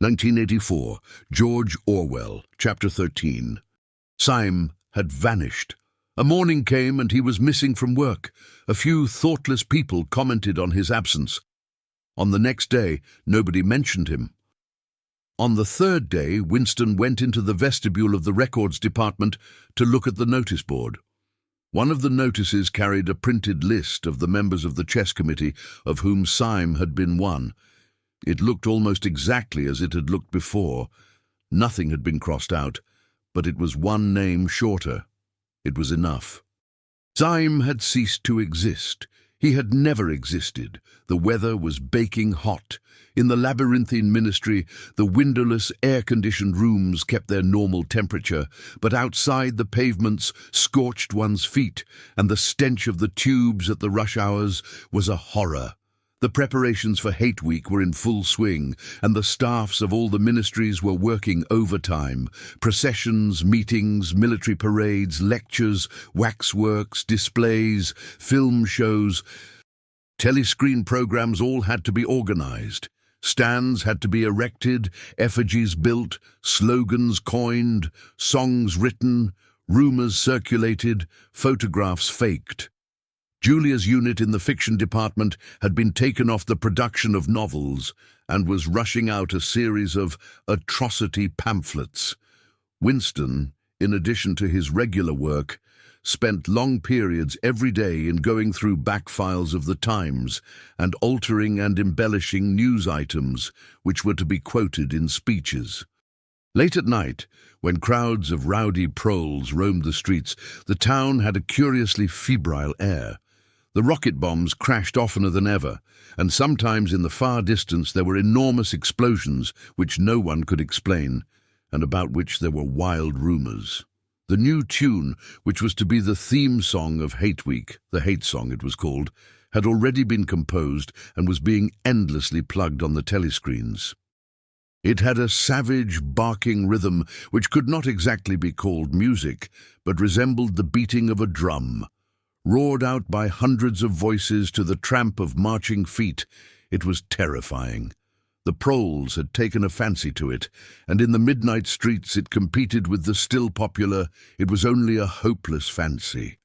1984, George Orwell, Chapter 13. Syme had vanished. A morning came and he was missing from work. A few thoughtless people commented on his absence. On the next day, nobody mentioned him. On the third day, Winston went into the vestibule of the records department to look at the notice board. One of the notices carried a printed list of the members of the chess committee, of whom Syme had been one. It looked almost exactly as it had looked before. Nothing had been crossed out, but it was one name shorter. It was enough. Syme had ceased to exist. He had never existed. The weather was baking hot. In the labyrinthine ministry, the windowless, air-conditioned rooms kept their normal temperature, but outside the pavements scorched one's feet, and the stench of the tubes at the rush hours was a horror. The preparations for Hate Week were in full swing, and the staffs of all the ministries were working overtime. Processions, meetings, military parades, lectures, waxworks, displays, film shows. Telescreen programs all had to be organized. Stands had to be erected, effigies built, slogans coined, songs written, rumors circulated, photographs faked. Julia's unit in the fiction department had been taken off the production of novels and was rushing out a series of atrocity pamphlets. Winston, in addition to his regular work, spent long periods every day in going through back files of the Times and altering and embellishing news items which were to be quoted in speeches. Late at night, when crowds of rowdy proles roamed the streets, the town had a curiously febrile air. The rocket bombs crashed oftener than ever, and sometimes in the far distance there were enormous explosions which no one could explain, and about which there were wild rumors. The new tune, which was to be the theme song of Hate Week, the Hate Song it was called, had already been composed and was being endlessly plugged on the telescreens. It had a savage, barking rhythm which could not exactly be called music, but resembled the beating of a drum. Roared out by hundreds of voices to the tramp of marching feet, it was terrifying. The proles had taken a fancy to it, and in the midnight streets it competed with the still popular "It Was Only a Hopeless Fancy."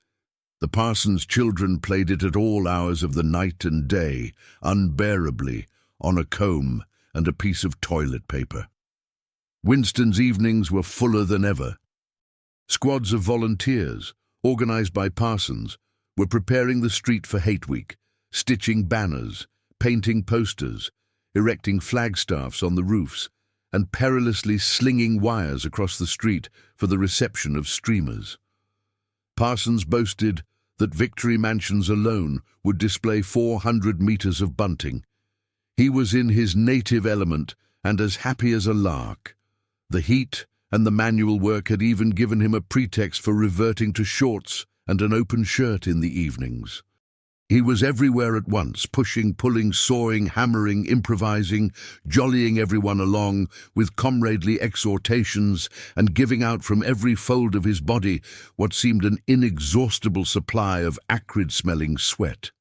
The parson's children played it at all hours of the night and day, unbearably, on a comb and a piece of toilet paper. Winston's evenings were fuller than ever. Squads of volunteers, organized by parsons, were preparing the street for Hate Week, stitching banners, painting posters, erecting flagstaffs on the roofs, and perilously slinging wires across the street for the reception of streamers. Parsons boasted that Victory Mansions alone would display 400 meters of bunting. He was in his native element and as happy as a lark. The heat and the manual work had even given him a pretext for reverting to shorts and an open shirt in the evenings. He was everywhere at once, pushing, pulling, sawing, hammering, improvising, jollying everyone along with comradely exhortations and giving out from every fold of his body what seemed an inexhaustible supply of acrid-smelling sweat.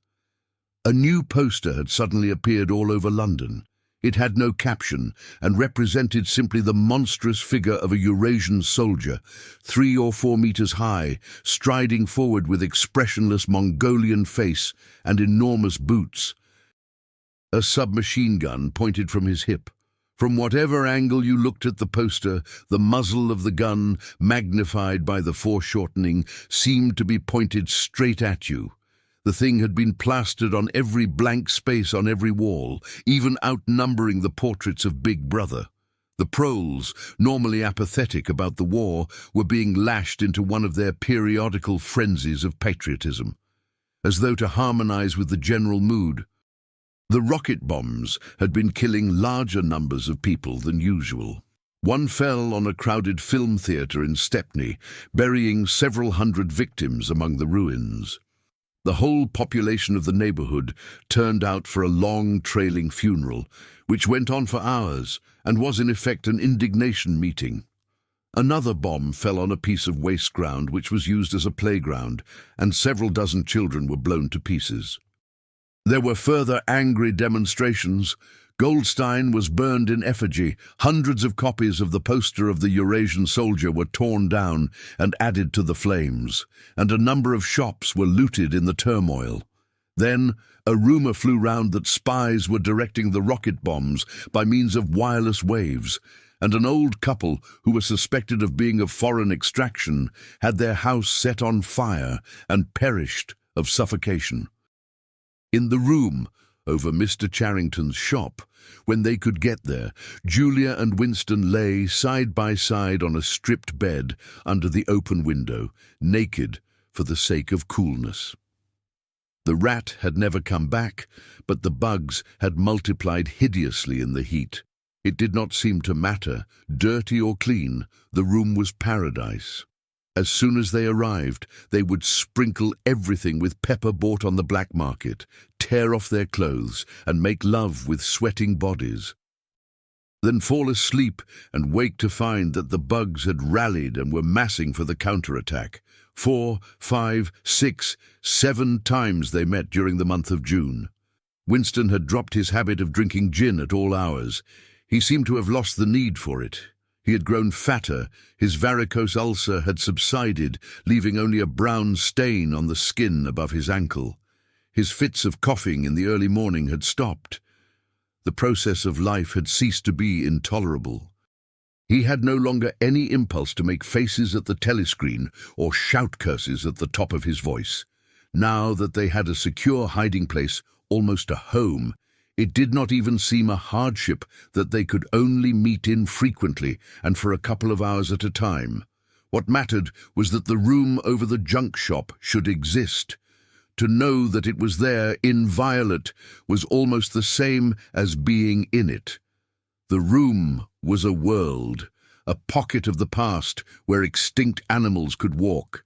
A new poster had suddenly appeared all over London. It had no caption and represented simply the monstrous figure of a Eurasian soldier, 3 or 4 meters high, striding forward with expressionless Mongolian face and enormous boots. A submachine gun pointed from his hip. From whatever angle you looked at the poster, the muzzle of the gun, magnified by the foreshortening, seemed to be pointed straight at you. The thing had been plastered on every blank space on every wall, even outnumbering the portraits of Big Brother. The proles, normally apathetic about the war, were being lashed into one of their periodical frenzies of patriotism, as though to harmonize with the general mood. The rocket bombs had been killing larger numbers of people than usual. One fell on a crowded film theatre in Stepney, burying several hundred victims among the ruins. The whole population of the neighborhood turned out for a long, trailing funeral, which went on for hours and was in effect an indignation meeting. Another bomb fell on a piece of waste ground which was used as a playground, and several dozen children were blown to pieces. There were further angry demonstrations, Goldstein was burned in effigy. Hundreds of copies of the poster of the Eurasian soldier were torn down and added to the flames, and a number of shops were looted in the turmoil. Then, a rumor flew round that spies were directing the rocket bombs by means of wireless waves, and an old couple who were suspected of being of foreign extraction had their house set on fire and perished of suffocation. In the room over Mr. Charrington's shop, when they could get there, Julia and Winston lay side by side on a stripped bed under the open window, naked for the sake of coolness. The rat had never come back, but the bugs had multiplied hideously in the heat. It did not seem to matter, dirty or clean, the room was paradise. As soon as they arrived, they would sprinkle everything with pepper bought on the black market, tear off their clothes, and make love with sweating bodies. Then fall asleep and wake to find that the bugs had rallied and were massing for the counterattack. 4, 5, 6, 7 times they met during the month of June. Winston had dropped his habit of drinking gin at all hours. He seemed to have lost the need for it. He had grown fatter, his varicose ulcer had subsided, leaving only a brown stain on the skin above his ankle. His fits of coughing in the early morning had stopped. The process of life had ceased to be intolerable. He had no longer any impulse to make faces at the telescreen or shout curses at the top of his voice. Now that they had a secure hiding place, almost a home, it did not even seem a hardship that they could only meet in frequently and for a couple of hours at a time. What mattered was that the room over the junk shop should exist. To know that it was there, inviolate, was almost the same as being in it. The room was a world, a pocket of the past where extinct animals could walk.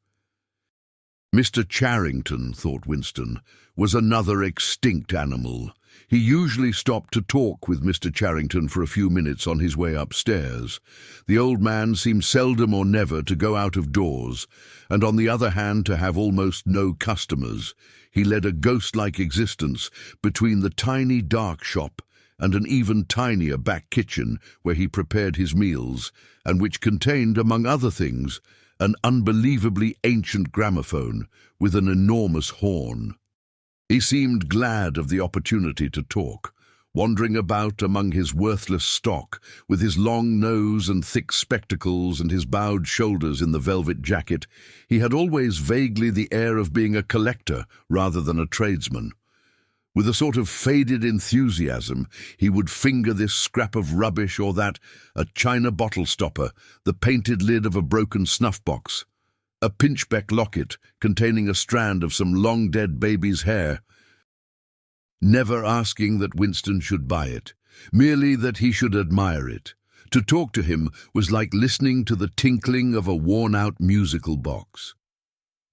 Mr. Charrington, thought Winston, was another extinct animal. He usually stopped to talk with Mr. Charrington for a few minutes on his way upstairs. The old man seemed seldom or never to go out of doors, and on the other hand to have almost no customers. He led a ghost-like existence between the tiny dark shop and an even tinier back kitchen where he prepared his meals, and which contained, among other things, an unbelievably ancient gramophone with an enormous horn. He seemed glad of the opportunity to talk, wandering about among his worthless stock, with his long nose and thick spectacles and his bowed shoulders in the velvet jacket. He had always vaguely the air of being a collector rather than a tradesman. With a sort of faded enthusiasm, he would finger this scrap of rubbish or that, a china bottle stopper, the painted lid of a broken snuff-box, a pinchbeck locket containing a strand of some long-dead baby's hair, never asking that Winston should buy it, merely that he should admire it. To talk to him was like listening to the tinkling of a worn-out musical box.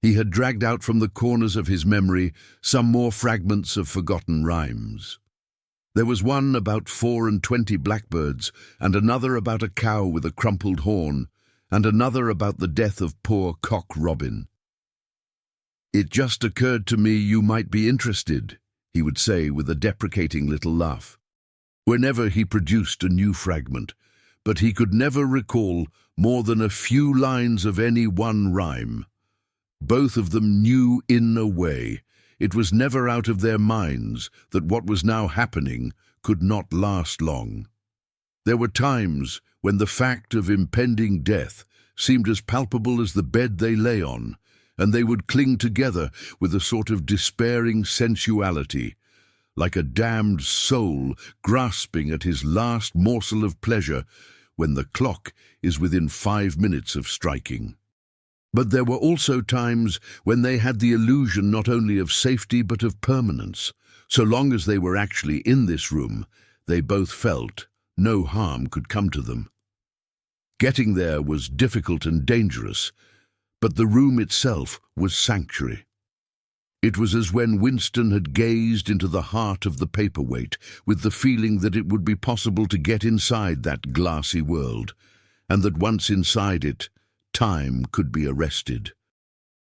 He had dragged out from the corners of his memory some more fragments of forgotten rhymes. There was one about 24 blackbirds, and another about a cow with a crumpled horn, and another about the death of poor Cock Robin. "It just occurred to me you might be interested," he would say with a deprecating little laugh, whenever he produced a new fragment, but he could never recall more than a few lines of any one rhyme. Both of them knew in a way. It was never out of their minds that what was now happening could not last long. There were times when the fact of impending death seemed as palpable as the bed they lay on, and they would cling together with a sort of despairing sensuality, like a damned soul grasping at his last morsel of pleasure when the clock is within 5 minutes of striking. But there were also times when they had the illusion not only of safety but of permanence. So long as they were actually in this room, they both felt no harm could come to them. Getting there was difficult and dangerous, but the room itself was sanctuary. It was as when Winston had gazed into the heart of the paperweight with the feeling that it would be possible to get inside that glassy world, and that once inside it, time could be arrested.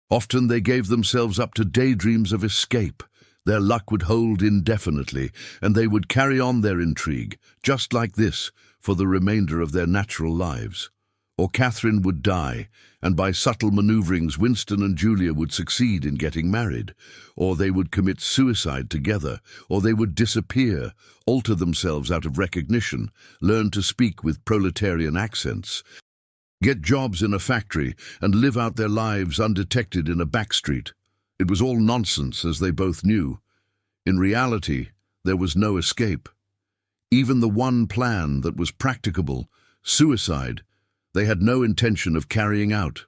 Often they gave themselves up to daydreams of escape. Their luck would hold indefinitely, and they would carry on their intrigue, just like this, for the remainder of their natural lives. Or Catherine would die, and by subtle maneuverings Winston and Julia would succeed in getting married. Or they would commit suicide together, or they would disappear, alter themselves out of recognition, learn to speak with proletarian accents, get jobs in a factory, and live out their lives undetected in a backstreet. It was all nonsense, as they both knew. In reality, there was no escape. Even the one plan that was practicable, suicide, they had no intention of carrying out.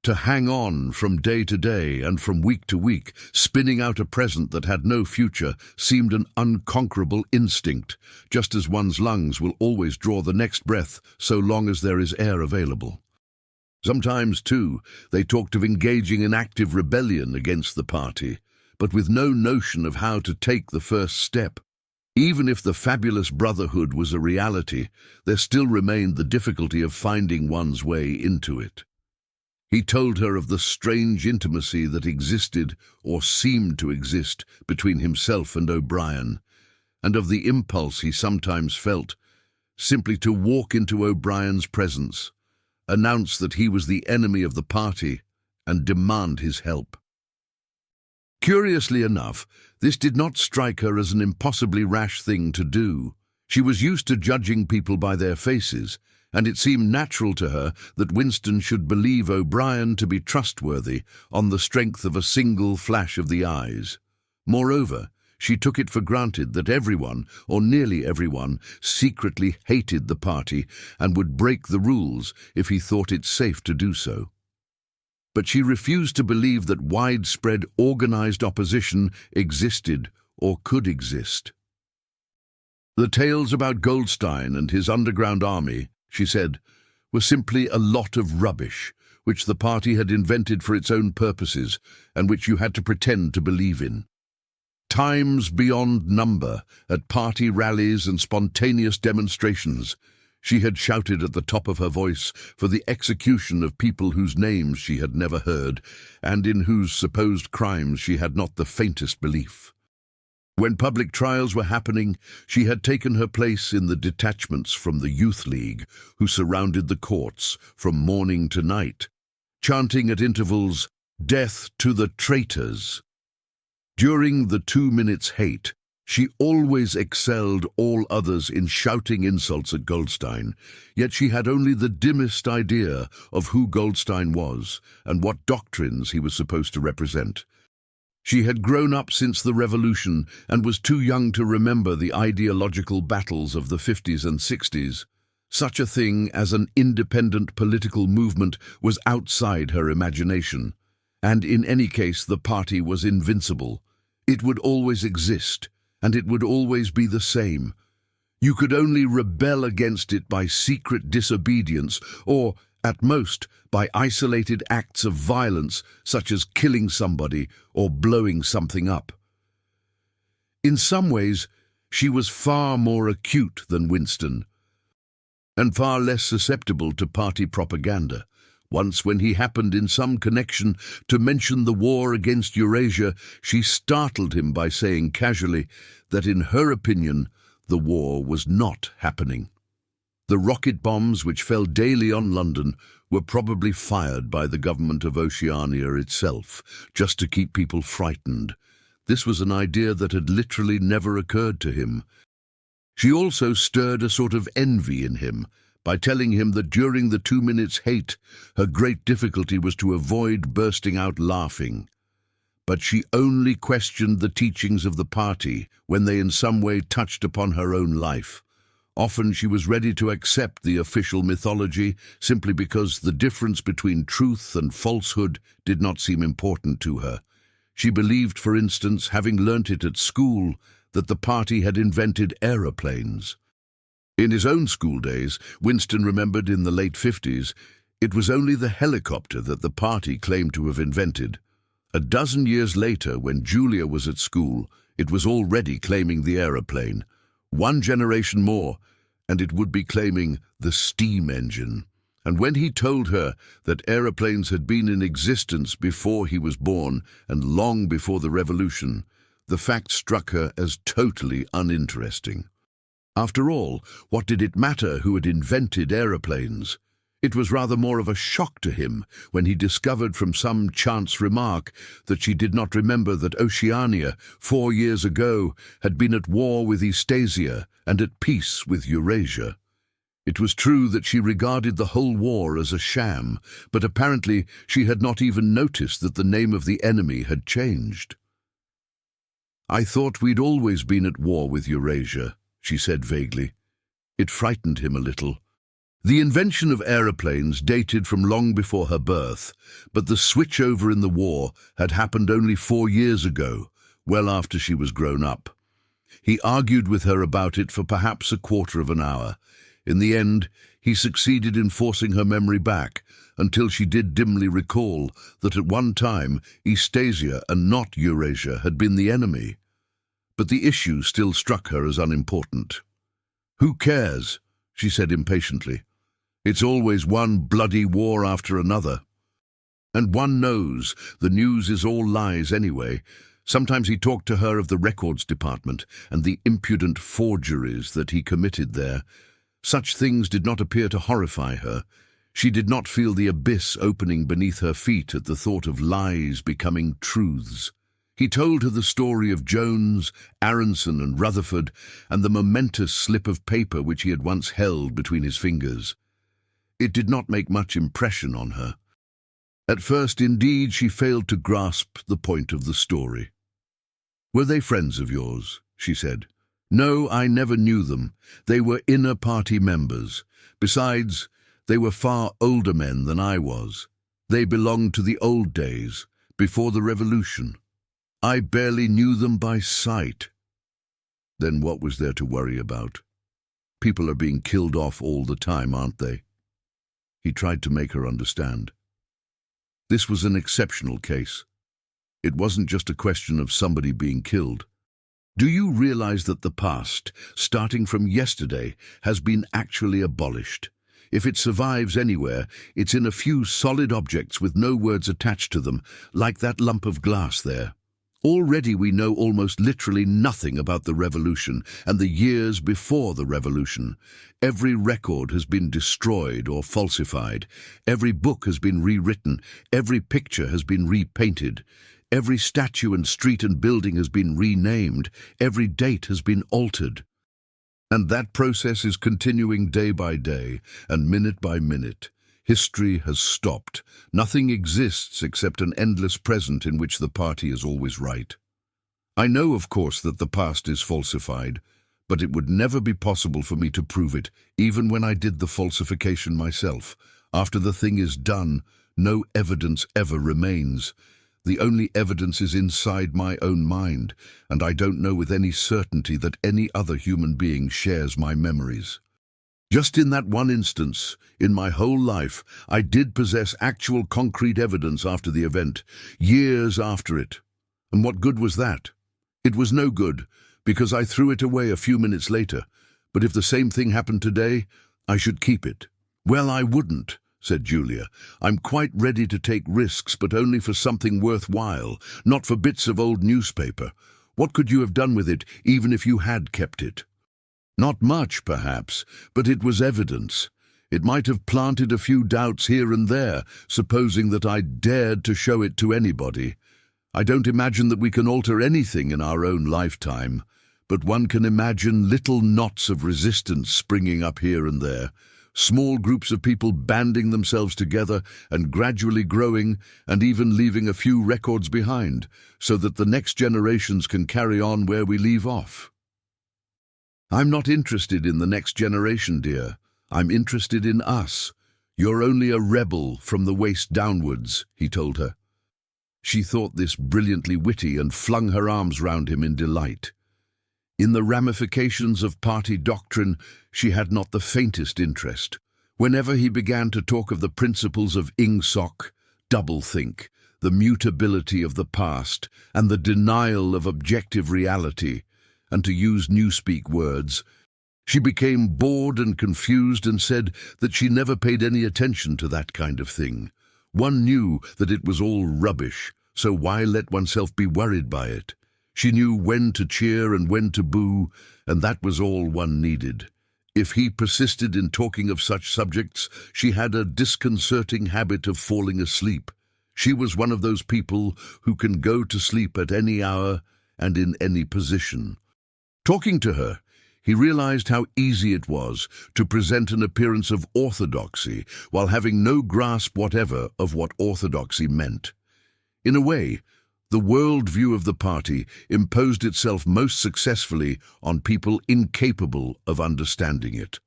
To hang on from day to day and from week to week, spinning out a present that had no future, seemed an unconquerable instinct, just as one's lungs will always draw the next breath so long as there is air available. Sometimes, too, they talked of engaging in active rebellion against the party, but with no notion of how to take the first step. Even if the fabulous brotherhood was a reality, there still remained the difficulty of finding one's way into it. He told her of the strange intimacy that existed, or seemed to exist, between himself and O'Brien, and of the impulse he sometimes felt, simply to walk into O'Brien's presence, announce that he was the enemy of the party, and demand his help. Curiously enough, this did not strike her as an impossibly rash thing to do. She was used to judging people by their faces, and it seemed natural to her that Winston should believe O'Brien to be trustworthy on the strength of a single flash of the eyes. Moreover, she took it for granted that everyone, or nearly everyone, secretly hated the party and would break the rules if he thought it safe to do so. But she refused to believe that widespread organized opposition existed or could exist. The tales about Goldstein and his underground army, she said, were simply a lot of rubbish, which the party had invented for its own purposes and which you had to pretend to believe in. Times beyond number, at party rallies and spontaneous demonstrations, she had shouted at the top of her voice for the execution of people whose names she had never heard and in whose supposed crimes she had not the faintest belief. When public trials were happening, she had taken her place in the detachments from the Youth League who surrounded the courts from morning to night, chanting at intervals, "Death to the traitors." During the 2 minutes hate, she always excelled all others in shouting insults at Goldstein, yet she had only the dimmest idea of who Goldstein was and what doctrines he was supposed to represent. She had grown up since the Revolution and was too young to remember the ideological battles of the 50s and 60s. Such a thing as an independent political movement was outside her imagination, and in any case the party was invincible. It would always exist, and it would always be the same. You could only rebel against it by secret disobedience, or, at most, by isolated acts of violence, such as killing somebody or blowing something up. In some ways, she was far more acute than Winston, and far less susceptible to party propaganda. Once, when he happened in some connection to mention the war against Eurasia, she startled him by saying casually that in her opinion the war was not happening. The rocket bombs which fell daily on London were probably fired by the government of Oceania itself, just to keep people frightened. This was an idea that had literally never occurred to him. She also stirred a sort of envy in him, by telling him that during the 2 minutes hate, her great difficulty was to avoid bursting out laughing. But she only questioned the teachings of the party when they in some way touched upon her own life. Often she was ready to accept the official mythology simply because the difference between truth and falsehood did not seem important to her. She believed, for instance, having learnt it at school, that the party had invented aeroplanes. In his own school days, Winston remembered in the late 50s, it was only the helicopter that the party claimed to have invented. A dozen years later, when Julia was at school, it was already claiming the aeroplane. One generation more, and it would be claiming the steam engine. And when he told her that aeroplanes had been in existence before he was born and long before the Revolution, The fact struck her as totally uninteresting. After all, what did it matter who had invented aeroplanes? It was rather more of a shock to him when he discovered from some chance remark that she did not remember that Oceania, 4 years ago, had been at war with Eastasia and at peace with Eurasia. It was true that she regarded the whole war as a sham, but apparently she had not even noticed that the name of the enemy had changed. "I thought we'd always been at war with Eurasia," she said vaguely. It frightened him a little. The invention of aeroplanes dated from long before her birth, but the switchover in the war had happened only 4 years ago, well after she was grown up. He argued with her about it for perhaps a quarter of an hour. In the end, he succeeded in forcing her memory back, until she did dimly recall that at one time Eastasia and not Eurasia had been the enemy. But the issue still struck her as unimportant. "Who cares?" she said impatiently. "It's always one bloody war after another. And one knows the news is all lies anyway." Sometimes he talked to her of the records department and the impudent forgeries that he committed there. Such things did not appear to horrify her. She did not feel the abyss opening beneath her feet at the thought of lies becoming truths. He told her the story of Jones, Aronson and Rutherford, and the momentous slip of paper which he had once held between his fingers. It did not make much impression on her. At first, indeed, she failed to grasp the point of the story. "Were they friends of yours?" she said. "No, I never knew them. They were inner party members. Besides, they were far older men than I was. They belonged to the old days, before the revolution. I barely knew them by sight." Then what was there to worry about? People are being killed off all the time, aren't they? He tried to make her understand. This was an exceptional case. It wasn't just a question of somebody being killed. "Do you realize that the past, starting from yesterday, has been actually abolished? If it survives anywhere, it's in a few solid objects with no words attached to them, like that lump of glass there. Already we know almost literally nothing about the revolution and the years before the revolution. Every record has been destroyed or falsified. Every book has been rewritten. Every picture has been repainted. Every statue and street and building has been renamed. Every date has been altered. And that process is continuing day by day and minute by minute. History has stopped. Nothing exists except an endless present in which the party is always right. I know, of course, that the past is falsified, but it would never be possible for me to prove it, even when I did the falsification myself. After the thing is done, no evidence ever remains. The only evidence is inside my own mind, and I don't know with any certainty that any other human being shares my memories. Just in that one instance, in my whole life, I did possess actual concrete evidence after the event, years after it. And what good was that? It was no good, because I threw it away a few minutes later. But if the same thing happened today, I should keep it." "Well, I wouldn't," said Julia. "I'm quite ready to take risks, but only for something worthwhile, not for bits of old newspaper. What could you have done with it, even if you had kept it?" "Not much, perhaps, but it was evidence. It might have planted a few doubts here and there, supposing that I dared to show it to anybody. I don't imagine that we can alter anything in our own lifetime, but one can imagine little knots of resistance springing up here and there, small groups of people banding themselves together and gradually growing and even leaving a few records behind, so that the next generations can carry on where we leave off." "I'm not interested in the next generation, dear. I'm interested in us. You're only a rebel from the waist downwards," he told her. She thought this brilliantly witty and flung her arms round him in delight. In the ramifications of party doctrine, she had not the faintest interest. Whenever he began to talk of the principles of Ingsoc, doublethink, the mutability of the past, and the denial of objective reality, and to use newspeak words, she became bored and confused and said that she never paid any attention to that kind of thing. One knew that it was all rubbish, so why let oneself be worried by it? She knew when to cheer and when to boo, and that was all one needed. If he persisted in talking of such subjects, she had a disconcerting habit of falling asleep. She was one of those people who can go to sleep at any hour and in any position. Talking to her, he realized how easy it was to present an appearance of orthodoxy while having no grasp whatever of what orthodoxy meant. In a way, the worldview of the party imposed itself most successfully on people incapable of understanding it.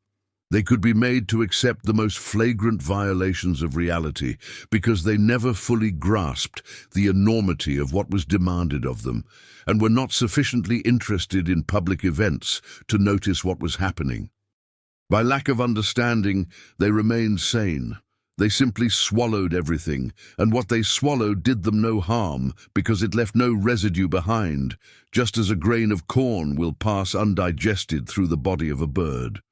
They could be made to accept the most flagrant violations of reality because they never fully grasped the enormity of what was demanded of them and were not sufficiently interested in public events to notice what was happening. By lack of understanding, they remained sane. They simply swallowed everything, and what they swallowed did them no harm because it left no residue behind, just as a grain of corn will pass undigested through the body of a bird.